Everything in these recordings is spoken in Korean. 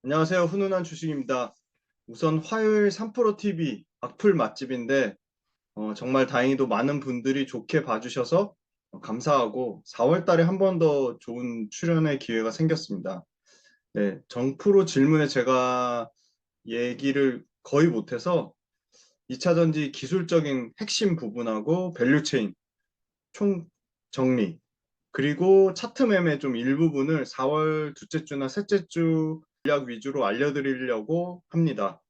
안녕하세요. 훈훈한 주식입니다. 우선 화요일 3프로TV 악플 맛집인데 정말 다행히도 많은 분들이 좋게 봐주셔서 감사하고 4월 달에 한 번 더 좋은 출연의 기회가 생겼습니다. 네, 정프로 질문에 제가 얘기를 거의 못해서 2차전지 기술적인 핵심 부분하고 밸류체인 총 정리 그리고 차트 매매 좀 일부분을 4월 둘째 주나 셋째 주 전략 위주로 알려드리려고 합니다.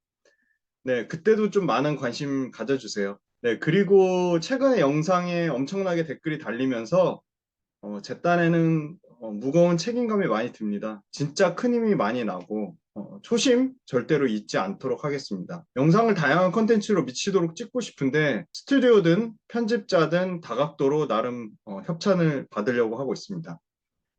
네, 그때도 좀 많은 관심 가져주세요. 네, 그리고 최근에 영상에 엄청나게 댓글이 달리면서 제 딴에는 무거운 책임감이 많이 듭니다. 진짜 큰 힘이 많이 나고 초심 절대로 잊지 않도록 하겠습니다. 영상을 다양한 컨텐츠로 미치도록 찍고 싶은데 스튜디오든 편집자든 다각도로 나름 협찬을 받으려고 하고 있습니다.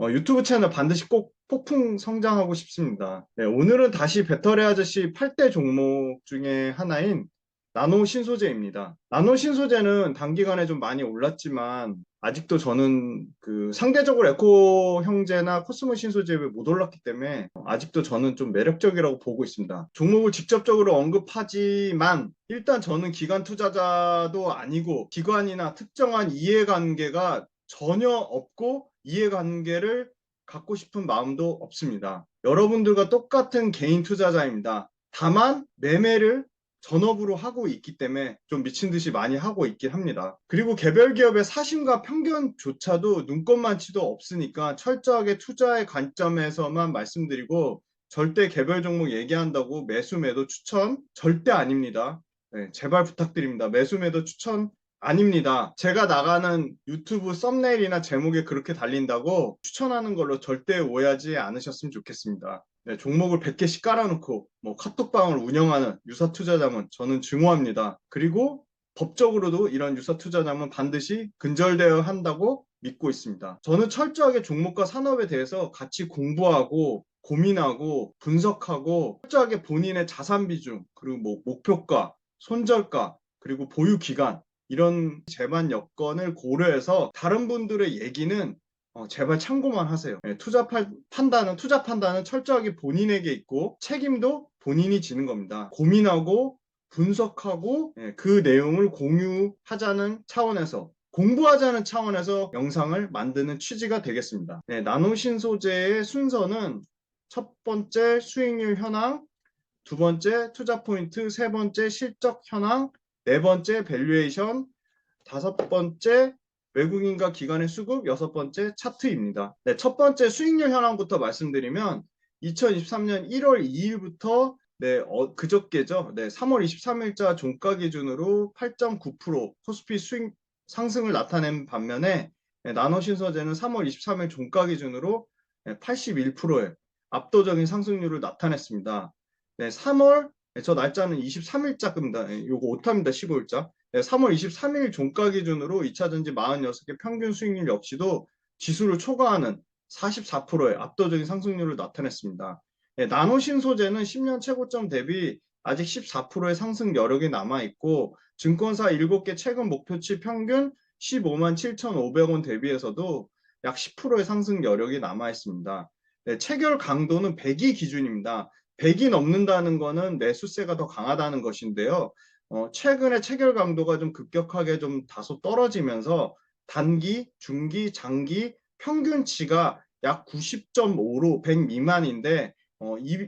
유튜브 채널 반드시 꼭 폭풍 성장하고 싶습니다. 네, 오늘은 다시 배터리 아저씨 8대 종목 중에 하나인 나노 신소재입니다. 나노 신소재는 단기간에 좀 많이 올랐지만 아직도 저는 그 상대적으로 에코 형제나 코스모 신소재에 못 올랐기 때문에 아직도 저는 좀 매력적이라고 보고 있습니다. 종목을 직접적으로 언급하지만 일단 저는 기관 투자자도 아니고 기관이나 특정한 이해관계가 전혀 없고 이해관계를 갖고 싶은 마음도 없습니다. 여러분들과 똑같은 개인 투자자입니다. 다만 매매를 전업으로 하고 있기 때문에 좀 미친 듯이 많이 하고 있긴 합니다. 그리고 개별 기업의 사심과 편견조차도 눈꼽만치도 없으니까 철저하게 투자의 관점에서만 말씀드리고 절대 개별 종목 얘기한다고 매수 매도 추천 절대 아닙니다. 네, 제발 부탁드립니다. 매수 매도 추천 아닙니다. 제가 나가는 유튜브 썸네일이나 제목에 그렇게 달린다고 추천하는 걸로 절대 오해하지 않으셨으면 좋겠습니다. 네, 종목을 100개씩 깔아놓고 뭐 카톡방을 운영하는 유사 투자자문 저는 증오합니다. 그리고 법적으로도 이런 유사 투자자문 반드시 근절되어야 한다고 믿고 있습니다. 저는 철저하게 종목과 산업에 대해서 같이 공부하고 고민하고 분석하고 철저하게 본인의 자산 비중 그리고 뭐 목표가 손절가 그리고 보유 기간 이런 제반 여건을 고려해서 다른 분들의 얘기는 제발 참고만 하세요. 예, 투자 판단은 철저하게 본인에게 있고 책임도 본인이 지는 겁니다. 고민하고 분석하고 그 내용을 공유하자는 차원에서 공부하자는 차원에서 영상을 만드는 취지가 되겠습니다. 네, 나노신 소재의 순서는 첫 번째 수익률 현황, 두 번째 투자 포인트, 세 번째 실적 현황, 네 번째 밸류에이션, 다섯 번째 외국인과 기관의 수급, 여섯 번째 차트입니다. 네, 첫 번째 수익률 현황부터 말씀드리면 2023년 1월 2일부터 네, 그저께죠. 네, 3월 23일자 종가 기준으로 8.9% 코스피 수익 상승을 나타낸 반면에 나노신소재는 3월 23일 종가 기준으로 81%의 압도적인 상승률을 나타냈습니다. 네, 3월 저 날짜는 23일자입니다. 요거 오타입니다. 15일자. 네, 3월 23일 종가 기준으로 2차전지 46개 평균 수익률 역시도 지수를 초과하는 44%의 압도적인 상승률을 나타냈습니다. 네, 나노신 소재는 10년 최고점 대비 아직 14%의 상승 여력이 남아있고 증권사 7개 최근 목표치 평균 15만 7,500원 대비해서도 약 10%의 상승 여력이 남아있습니다. 네, 체결 강도는 100이 기준입니다. 100이 넘는다는 것은 매수세가 더 강하다는 것인데요. 최근에 체결 강도가 좀 급격하게 좀 다소 떨어지면서 단기, 중기, 장기 평균치가 약 90.5로 100 미만인데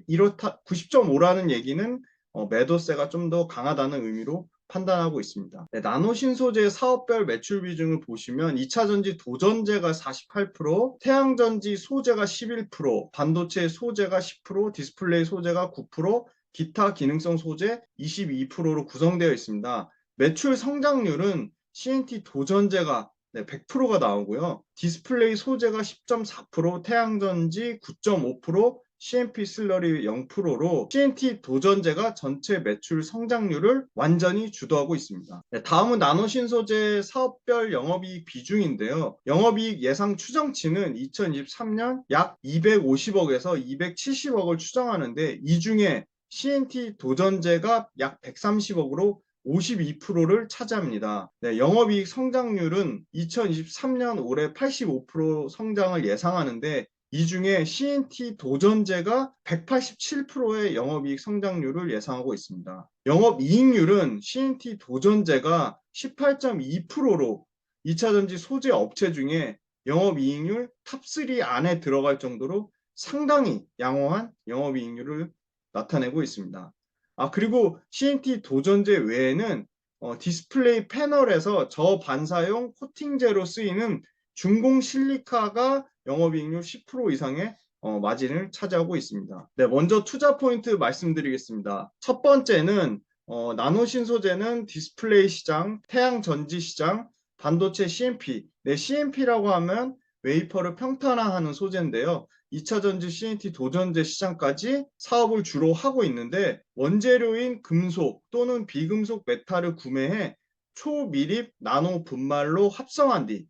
이렇다 90.5라는 얘기는 매도세가 좀 더 강하다는 의미로 판단하고 있습니다. 네, 나노신소재 사업별 매출 비중을 보시면 2차전지 도전제가 48%, 태양전지 소재가 11%, 반도체 소재가 10%, 디스플레이 소재가 9%, 기타 기능성 소재 22%로 구성되어 있습니다. 매출 성장률은 CNT 도전제가 100%가 나오고요. 디스플레이 소재가 10.4%, 태양전지 9.5%, CNP 슬러리 0%로 CNT 도전제가 전체 매출 성장률을 완전히 주도하고 있습니다. 네, 다음은 나노신소재 사업별 영업이익 비중인데요. 영업이익 예상 추정치는 2023년 약 250억에서 270억을 추정하는데 이 중에 CNT 도전제가 약 130억으로 52%를 차지합니다. 네, 영업이익 성장률은 2023년 올해 85% 성장을 예상하는데 이 중에 CNT 도전제가 187%의 영업이익 성장률을 예상하고 있습니다. 영업이익률은 CNT 도전제가 18.2%로 2차전지 소재 업체 중에 영업이익률 탑3 안에 들어갈 정도로 상당히 양호한 영업이익률을 나타내고 있습니다. 그리고 CNT 도전제 외에는 디스플레이 패널에서 저반사용 코팅제로 쓰이는 중공 실리카가 영업이익률 10% 이상의 마진을 차지하고 있습니다. 네, 먼저 투자 포인트 말씀드리겠습니다. 첫 번째는 나노 신소재는 디스플레이 시장, 태양 전지 시장, 반도체 CMP. 네, CMP라고 하면 웨이퍼를 평탄화하는 소재인데요. 2차 전지 CNT 도전제 시장까지 사업을 주로 하고 있는데 원재료인 금속 또는 비금속 메탈을 구매해 초미립 나노 분말로 합성한 뒤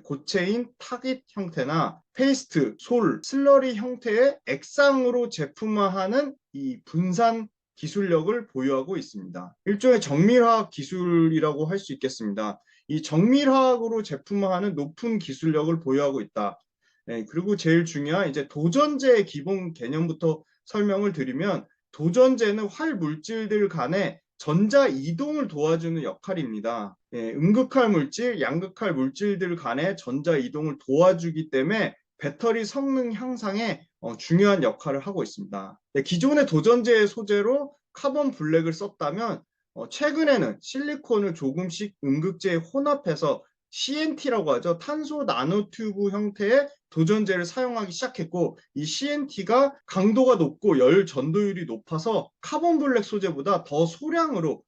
고체인 타깃 형태나 페이스트, 솔, 슬러리 형태의 액상으로 제품화하는 이 분산 기술력을 보유하고 있습니다. 일종의 정밀화학 기술이라고 할 수 있겠습니다. 이 정밀화학으로 제품화하는 높은 기술력을 보유하고 있다. 그리고 제일 중요한 이제 도전제의 기본 개념부터 설명을 드리면 도전제는 활 물질들 간의 전자 이동을 도와주는 역할입니다. 음극할 물질, 양극할 물질들 간의 전자 이동을 도와주기 때문에 배터리 성능 향상에 중요한 역할을 하고 있습니다. 기존의 도전제의 소재로 카본 블랙을 썼다면 최근에는 실리콘을 조금씩 음극재에 혼합해서 CNT라고 하죠. 탄소 나노튜브 형태의 도전제를 사용하기 시작했고 이 CNT가 강도가 높고 열 전도율이 높아서 카본 블랙 소재보다 더 소량으로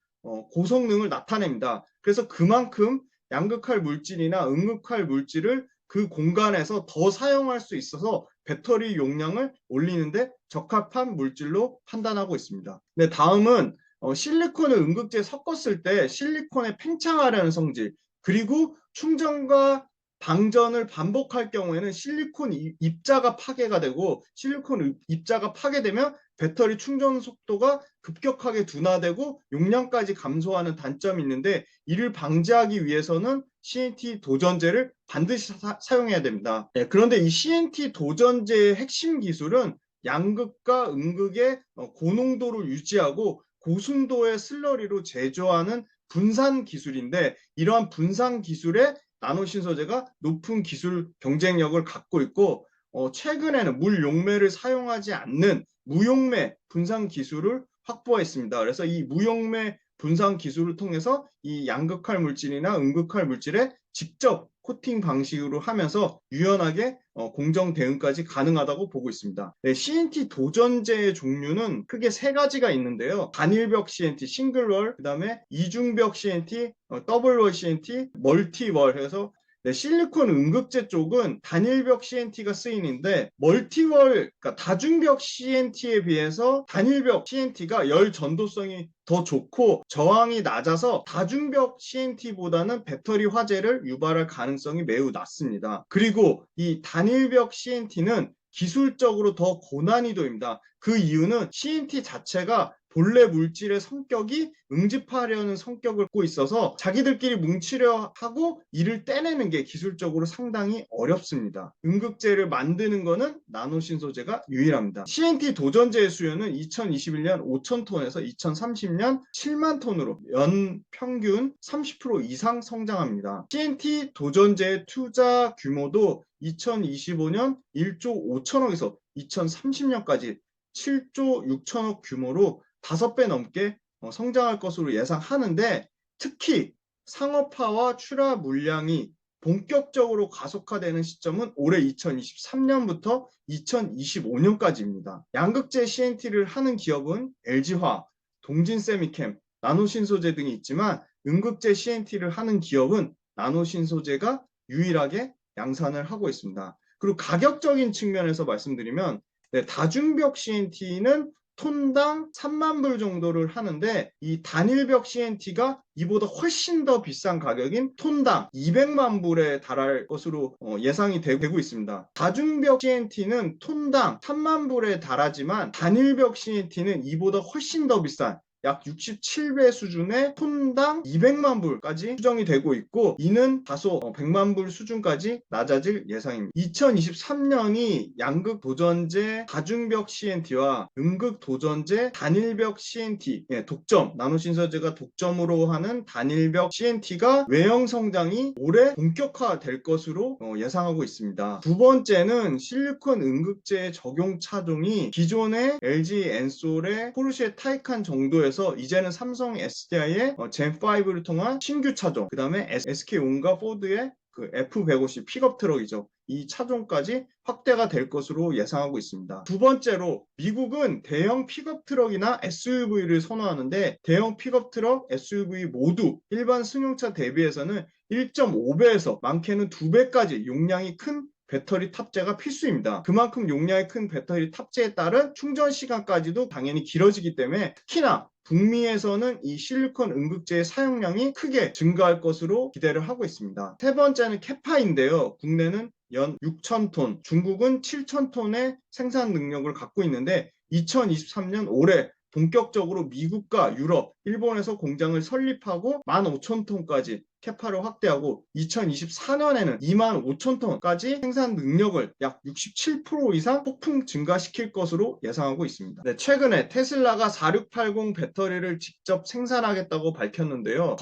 고성능을 나타냅니다. 그래서 그만큼 양극할 물질이나 음극할 물질을 그 공간에서 더 사용할 수 있어서 배터리 용량을 올리는데 적합한 물질로 판단하고 있습니다. 네, 다음은 실리콘을 음극재에 섞었을 때 실리콘의 팽창하려는 성질 그리고 충전과 방전을 반복할 경우에는 실리콘 입자가 파괴가 되고 실리콘 입자가 파괴되면 배터리 충전 속도가 급격하게 둔화되고 용량까지 감소하는 단점이 있는데 이를 방지하기 위해서는 CNT 도전제를 반드시 사용해야 됩니다. 그런데 이 CNT 도전제의 핵심 기술은 양극과 음극의 고농도를 유지하고 고순도의 슬러리로 제조하는 분산 기술인데 이러한 분산 기술에 나노 신소재가 높은 기술 경쟁력을 갖고 있고 최근에는 물 용매를 사용하지 않는 무용매 분산 기술을 확보했습니다. 그래서 이 무용매 분산 기술을 통해서 이 양극할 물질이나 음극할 물질에 직접 코팅 방식으로 하면서 유연하게 공정 대응까지 가능하다고 보고 있습니다. 네, CNT 도전제의 종류는 크게 세 가지가 있는데요. 단일벽 CNT, 싱글월, 그 다음에 이중벽 CNT, 더블월 CNT, 멀티월 해서 네, 실리콘 음극재 쪽은 단일벽 CNT가 쓰이는데 멀티월, 그러니까 다중벽 CNT에 비해서 단일벽 CNT가 열 전도성이 더 좋고 저항이 낮아서 다중벽 CNT보다는 배터리 화재를 유발할 가능성이 매우 낮습니다. 그리고 이 단일벽 CNT는 기술적으로 더 고난이도입니다. 그 이유는 CNT 자체가 본래 물질의 성격이 응집하려는 성격을 갖고 있어서 자기들끼리 뭉치려 하고 이를 떼내는 게 기술적으로 상당히 어렵습니다. 음극재를 만드는 거는 나노신소재가 유일합니다. CNT 도전제의 수요는 2021년 5천 톤에서 2030년 7만 톤으로 연 평균 30% 이상 성장합니다. CNT 도전제의 투자 규모도 2025년 1조 5천억에서 2030년까지 7조 6천억 규모로 5배 넘게 성장할 것으로 예상하는데 특히 상업화와 출하 물량이 본격적으로 가속화되는 시점은 올해 2023년부터 2025년까지입니다. 양극재 CNT를 하는 기업은 LG화학, 동진세미캠, 나노신소재 등이 있지만 음극재 CNT를 하는 기업은 나노신소재가 유일하게 양산을 하고 있습니다. 그리고 가격적인 측면에서 말씀드리면 다중벽 CNT는 톤당 3만 불 정도를 하는데 이 단일벽 CNT가 이보다 훨씬 더 비싼 가격인 톤당 200만 불에 달할 것으로 예상이 되고 있습니다. 다중벽 CNT는 톤당 3만 불에 달하지만 단일벽 CNT는 이보다 훨씬 더 비싼 약 67배 수준의 톤당 200만 불까지 추정이 되고 있고, 이는 다소 100만 불 수준까지 낮아질 예상입니다. 2023년이 양극 도전제 다중벽 CNT와 음극 도전제 단일벽 CNT, 독점, 나노신소재가 독점으로 하는 단일벽 CNT가 외형 성장이 올해 본격화될 것으로 예상하고 있습니다. 두 번째는 실리콘 음극재 적용 차종이 기존의 LG 엔솔의 포르쉐 타이칸 정도에서 이제는 삼성 SDI의 젠5를 통한 신규 차종, 그 다음에 SK온과 포드의 그 F150 픽업 트럭이죠. 이 차종까지 확대가 될 것으로 예상하고 있습니다. 두 번째로 미국은 대형 픽업 트럭이나 SUV를 선호하는데, 대형 픽업 트럭, SUV 모두 일반 승용차 대비해서는 1.5배에서 많게는 2배까지 용량이 큰 배터리 탑재가 필수입니다. 그만큼 용량이 큰 배터리 탑재에 따른 충전 시간까지도 당연히 길어지기 때문에, 특히나 북미에서는 이 실리콘 음극재의 사용량이 크게 증가할 것으로 기대를 하고 있습니다. 세 번째는 캐파인데요. 국내는 연 6,000톤, 중국은 7,000톤의 생산 능력을 갖고 있는데, 2023년 올해 본격적으로 미국과 유럽, 일본에서 공장을 설립하고 15,000톤까지 캐파를 확대하고, 2024년에는 25,000톤까지 생산 능력을 약 67% 이상 폭풍 증가시킬 것으로 예상하고 있습니다. 네, 최근에 테슬라가 4680 배터리를 직접 생산하겠다고 밝혔는데요.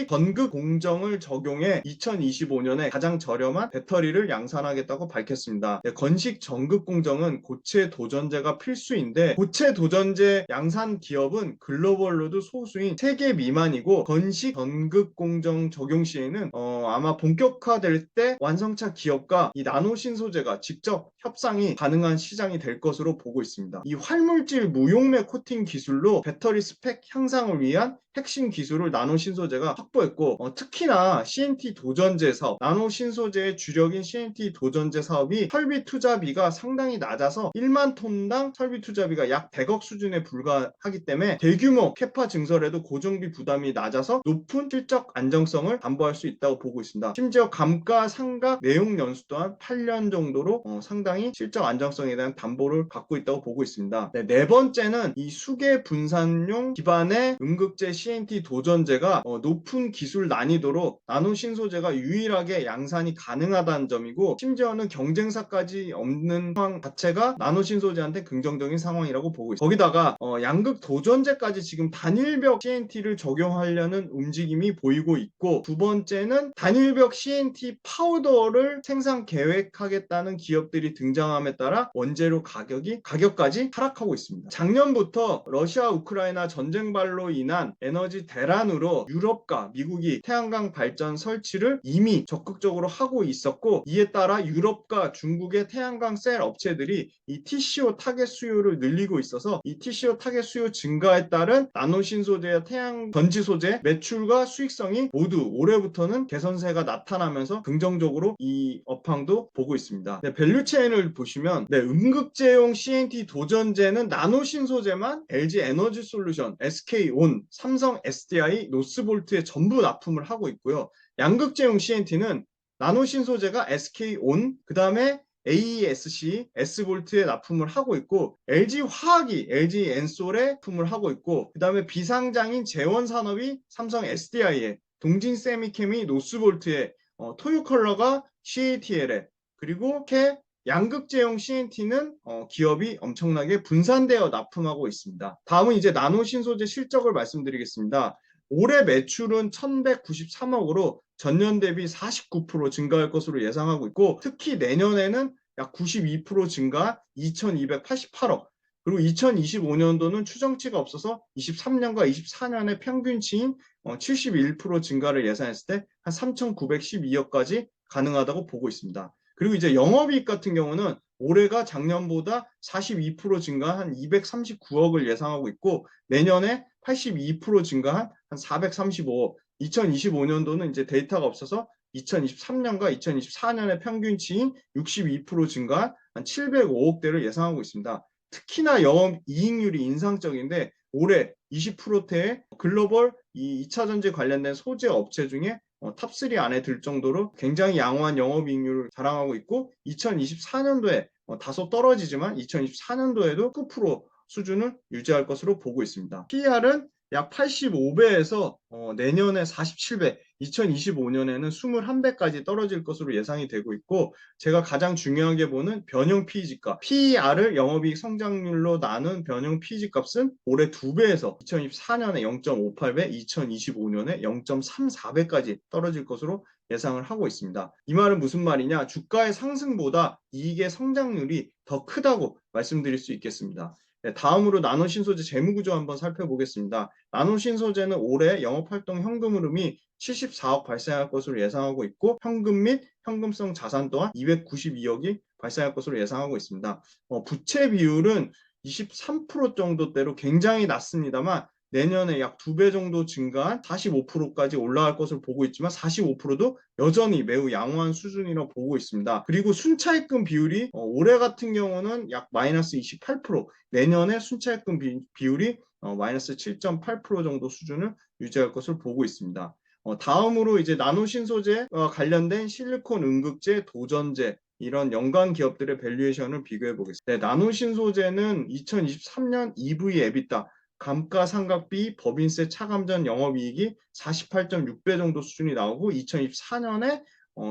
건극 공정을 적용해 2025년에 가장 저렴한 배터리를 양산하겠다고 밝혔습니다. 네, 건식 전극 공정은 고체 도전제가 필수인데, 고체 도전제 양산 기업은 글로벌로도 소수인 3개 미만이고, 건식 전극 공정 적용 시에는 아마 본격화될 때 완성차 기업과 이 나노신 소재가 직접 협상이 가능한 시장이 될 것으로 보고 있습니다. 이 활물질 무용매 코팅 기술로 배터리 스펙 향상을 위한 핵심 기술을 나노신소재가 확보했고, 특히나 CNT 도전제 사업, 나노신소재의 주력인 CNT 도전제 사업이 설비 투자비가 상당히 낮아서 1만 톤당 설비 투자비가 약 100억 수준에 불과하기 때문에 대규모 캐파 증설에도 고정비 부담이 낮아서 높은 실적 안정성을 담보할 수 있다고 보고 있습니다. 심지어 감가상각 내용 연수 또한 8년 정도로 상당히 실적 안정성에 대한 담보를 갖고 있다고 보고 있습니다. 네 번째는 이 수계 분산용 기반의 음극재 CNT 도전제가 높은 기술 난이도로 나노신소재가 유일하게 양산이 가능하다는 점이고, 심지어는 경쟁사까지 없는 상황 자체가 나노신소재한테 긍정적인 상황이라고 보고 있습니다. 거기다가 양극 도전제까지 지금 단일벽 CNT를 적용하려는 움직임이 보이고 있고, 두 번째는 단일벽 CNT 파우더를 생산 계획하겠다는 기업들이 등장함에 따라 원재료 가격까지 하락하고 있습니다. 작년부터 러시아 우크라이나 전쟁발로 인한 에너지 대란으로 유럽과 미국이 태양광 발전 설치를 이미 적극적으로 하고 있었고, 이에 따라 유럽과 중국의 태양광 셀 업체들이 이 TCO 타겟 수요를 늘리고 있어서, 이 TCO 타겟 수요 증가에 따른 나노신소재와 태양 전지 소재 매출과 수익성이 모두 올해부터는 개선세가 나타나면서 긍정적으로 이 업황도 보고 있습니다. 네, 밸류체인을 보시면 음극재용 CNT 도전제는 나노신소재만 LG 에너지 솔루션, SK온, 삼성 SDI, 노스볼트에 전부 납품을 하고 있고요. 양극재용 CNT는 나노신소재가 SK온, 그 다음에 AESC, S볼트에 납품을 하고 있고, LG화학이 LG 엔솔에 납품을 하고 있고, 그 다음에 비상장인 재원산업이 삼성 SDI에, 동진세미캠이 노스볼트에, 토요컬러가 CATL에, 그리고 이렇게 양극재용 CNT는 기업이 엄청나게 분산되어 납품하고 있습니다. 다음은 이제 나노신소재 실적을 말씀드리겠습니다. 올해 매출은 1,193억으로 전년 대비 49% 증가할 것으로 예상하고 있고, 특히 내년에는 약 92% 증가 2,288억, 그리고 2025년도는 추정치가 없어서 23년과 24년의 평균치인 71% 증가를 예상했을 때 한 3,912억까지 가능하다고 보고 있습니다. 그리고 이제 영업이익 같은 경우는 올해가 작년보다 42% 증가한 239억을 예상하고 있고, 내년에 82% 증가한 한 435억, 2025년도는 이제 데이터가 없어서 2023년과 2024년의 평균치인 62% 증가한 한 705억대를 예상하고 있습니다. 특히나 영업이익률이 인상적인데, 올해 20%대의 글로벌 이 2차 전지 관련된 소재 업체 중에 탑3 안에 들 정도로 굉장히 양호한 영업이익률을 자랑하고 있고, 2024년도에 다소 떨어지지만 2024년도에도 9% 수준을 유지할 것으로 보고 있습니다. PER은 약 85배에서 내년에 47배, 2025년에는 21배까지 떨어질 것으로 예상이 되고 있고, 제가 가장 중요하게 보는 변형 PEG값, PER을 영업이익 성장률로 나눈 변형 PEG 값은 올해 2배에서 2024년에 0.58배, 2025년에 0.34배까지 떨어질 것으로 예상을 하고 있습니다. 이 말은 무슨 말이냐? 주가의 상승보다 이익의 성장률이 더 크다고 말씀드릴 수 있겠습니다. 네, 다음으로 나노신소재 재무구조 한번 살펴보겠습니다. 나노신소재는 올해 영업활동 현금 흐름이 74억 발생할 것으로 예상하고 있고, 현금 및 현금성 자산 또한 292억이 발생할 것으로 예상하고 있습니다. 부채 비율은 23% 정도대로 굉장히 낮습니다만, 내년에 약 2배 정도 증가한 45%까지 올라갈 것을 보고 있지만, 45%도 여전히 매우 양호한 수준이라고 보고 있습니다. 그리고 순차입금 비율이 올해 같은 경우는 약 마이너스 28%, 내년에 순차입금 비율이 마이너스 7.8% 정도 수준을 유지할 것을 보고 있습니다. 다음으로 이제 나노신소재와 관련된 실리콘 응급제, 도전제 이런 연관 기업들의 밸류에이션을 비교해 보겠습니다. 네, 나노신소재는 2023년 EV EBITDA 감가상각비 법인세 차감 전 영업이익이 48.6배 정도 수준이 나오고, 2024년에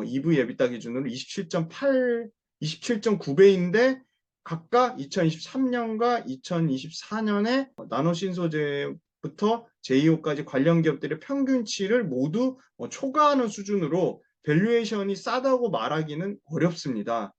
EV EBITDA 기준으로 27.9배인데 각각 2023년과 2024년에 나노신소재부터 제이오까지 관련 기업들의 평균치를 모두 초과하는 수준으로 밸류에이션이 싸다고 말하기는 어렵습니다.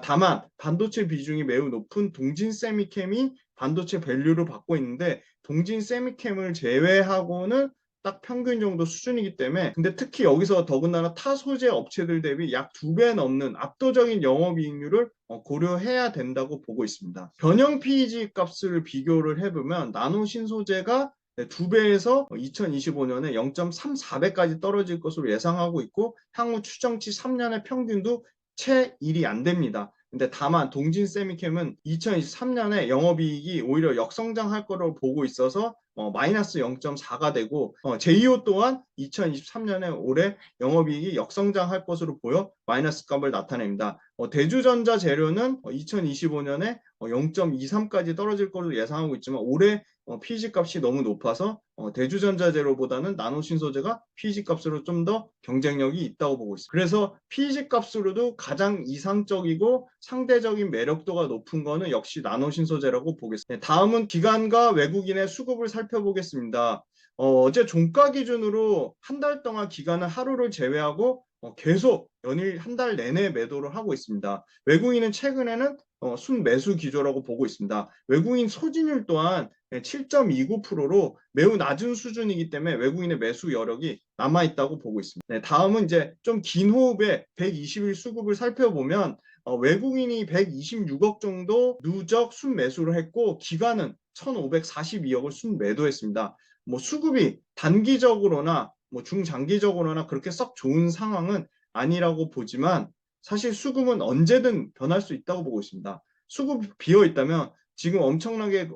다만 반도체 비중이 매우 높은 동진세미캠이 반도체 밸류를 받고 있는데, 동진세미캠을 제외하고는 딱 평균 정도 수준이기 때문에, 근데 특히 여기서 더군다나 타 소재 업체들 대비 약 2배 넘는 압도적인 영업이익률을 고려해야 된다고 보고 있습니다. 변형 PEG 값을 비교를 해보면 나노신소재가 2배에서 2025년에 0.34배까지 떨어질 것으로 예상하고 있고, 향후 추정치 3년의 평균도 채 1이 안 됩니다. 근데 다만 동진세미캠은 2023년에 영업이익이 오히려 역성장할 거로 보고 있어서 마이너스 0.4가 되고, 제이오 또한 2023년에 올해 영업이익이 역성장할 것으로 보여 마이너스 값을 나타냅니다. 대주전자 재료는 2025년에 0.23까지 떨어질 것으로 예상하고 있지만, 올해 PEG 값이 너무 높아서 대주전자 재료보다는 나노신소재가 PEG 값으로 좀 더 경쟁력이 있다고 보고 있습니다. 그래서 PEG 값으로도 가장 이상적이고 상대적인 매력도가 높은 거는 역시 나노신소재라고 보겠습니다. 네, 다음은 기관과 외국인의 수급을 살펴보겠습니다. 어제 종가 기준으로 한 달 동안 기관은 하루를 제외하고 계속 연일 한 달 내내 매도를 하고 있습니다. 외국인은 최근에는 순매수 기조라고 보고 있습니다. 외국인 소진율 또한 7.29%로 매우 낮은 수준이기 때문에 외국인의 매수 여력이 남아있다고 보고 있습니다. 네, 다음은 이제 좀 긴 호흡의 120일 수급을 살펴보면 외국인이 126억 정도 누적 순매수를 했고, 기관은 1,542억을 순매도했습니다. 뭐 수급이 단기적으로나 뭐 중장기적으로나 그렇게 썩 좋은 상황은 아니라고 보지만, 사실 수급은 언제든 변할 수 있다고 보고 있습니다. 수급이 비어 있다면 지금 엄청나게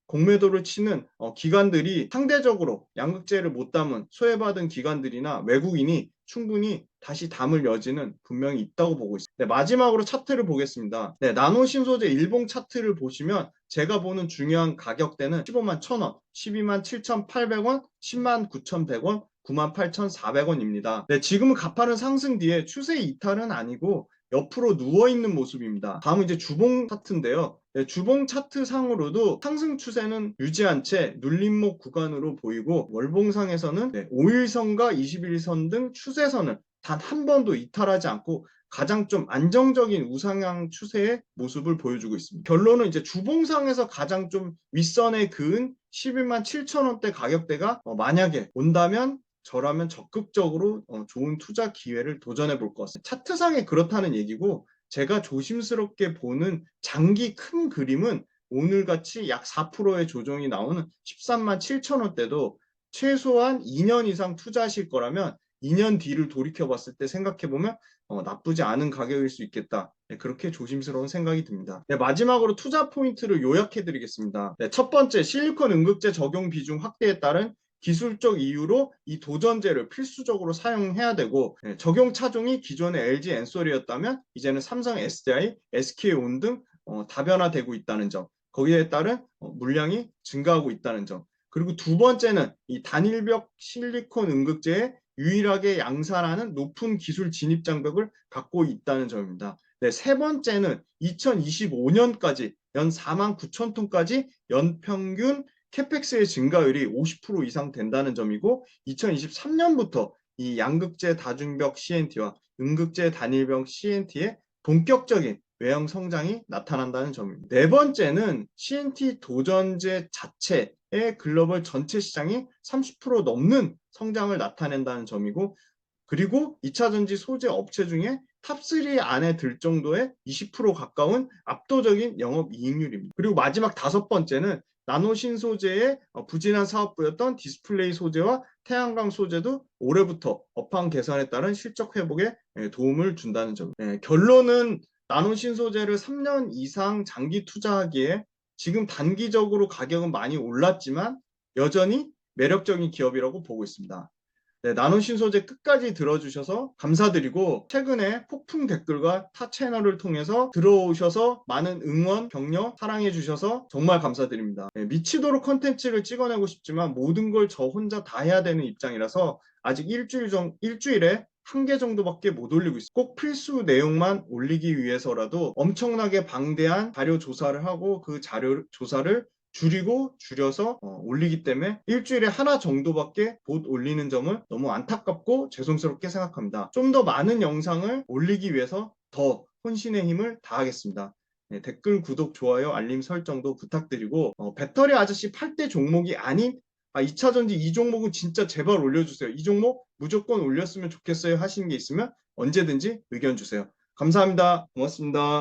공매도를 치는 기관들이 상대적으로 양극재를 못 담은 소외받은 기관들이나 외국인이 충분히 다시 담을 여지는 분명히 있다고 보고 있습니다. 네, 마지막으로 차트를 보겠습니다. 네, 나노신소재 일봉 차트를 보시면 제가 보는 중요한 가격대는 15만 1,000원, 12만 7,800원, 10만 9,100원, 98,400원입니다. 네, 지금은 가파른 상승 뒤에 추세 이탈은 아니고 옆으로 누워있는 모습입니다. 다음은 이제 주봉 차트인데요. 네, 주봉 차트 상으로도 상승 추세는 유지한 채 눌림목 구간으로 보이고, 월봉상에서는 5일선과 21선 등 추세선을 단 한 번도 이탈하지 않고 가장 좀 안정적인 우상향 추세의 모습을 보여주고 있습니다. 결론은 이제 주봉상에서 가장 좀 윗선에 그은 11만 7천 원대 가격대가 만약에 온다면 저라면 적극적으로 좋은 투자 기회를 도전해 볼 것 같습니다. 차트상에 그렇다는 얘기고, 제가 조심스럽게 보는 장기 큰 그림은 오늘같이 약 4%의 조정이 나오는 13만 7천 원대도 최소한 2년 이상 투자하실 거라면 2년 뒤를 돌이켜 봤을 때 생각해 보면 나쁘지 않은 가격일 수 있겠다. 네, 그렇게 조심스러운 생각이 듭니다. 네, 마지막으로 투자 포인트를 요약해 드리겠습니다. 네, 첫 번째, 실리콘 응급제 적용 비중 확대에 따른 기술적 이유로 이 도전제를 필수적으로 사용해야 되고, 적용 차종이 기존의 LG 엔솔이었다면 이제는 삼성 SDI, SK온 등 다변화되고 있다는 점, 거기에 따른 물량이 증가하고 있다는 점, 그리고 두 번째는 이 단일벽 실리콘 음극재에 유일하게 양산하는 높은 기술 진입 장벽을 갖고 있다는 점입니다. 네, 세 번째는 2025년까지 연 4만 9천 톤까지 연평균 캐펙스의 증가율이 50% 이상 된다는 점이고 2023년부터 이 양극재 다중벽 CNT와 음극재 단일벽 CNT의 본격적인 외형 성장이 나타난다는 점입니다. 네 번째는 CNT 도전제 자체의 글로벌 전체 시장이 30% 넘는 성장을 나타낸다는 점이고 그리고 2차 전지 소재 업체 중에 탑3 안에 들 정도의 20% 가까운 압도적인 영업 이익률입니다. 그리고 마지막 다섯 번째는 나노 신소재의 부진한 사업부였던 디스플레이 소재와 태양광 소재도 올해부터 업황 개선에 따른 실적 회복에 도움을 준다는 점. 결론은 나노 신소재를 3년 이상 장기 투자하기에 지금 단기적으로 가격은 많이 올랐지만 여전히 매력적인 기업이라고 보고 있습니다. 네, 나눔 신소재 끝까지 들어주셔서 감사드리고 최근에 폭풍 댓글과 타 채널을 통해서 들어오셔서 많은 응원, 격려, 사랑해 주셔서 정말 감사드립니다. 네, 미치도록 컨텐츠를 찍어내고 싶지만 모든 걸 저 혼자 다 해야 되는 입장이라서 아직 일주일에 한 개 정도밖에 못 올리고 있어요. 꼭 필수 내용만 올리기 위해서라도 엄청나게 방대한 자료 조사를 하고 그 자료 조사를 줄여서 올리기 때문에 일주일에 하나 정도밖에 못 올리는 점을 너무 안타깝고 죄송스럽게 생각합니다. 좀 더 많은 영상을 올리기 위해서 더 혼신의 힘을 다하겠습니다. 네, 댓글, 구독, 좋아요, 알림 설정도 부탁드리고 배터리 아저씨 8대 종목이 아닌 2차 전지 이 종목은 진짜 제발 올려주세요. 이 종목 무조건 올렸으면 좋겠어요 하시는 게 있으면 언제든지 의견 주세요. 감사합니다. 고맙습니다.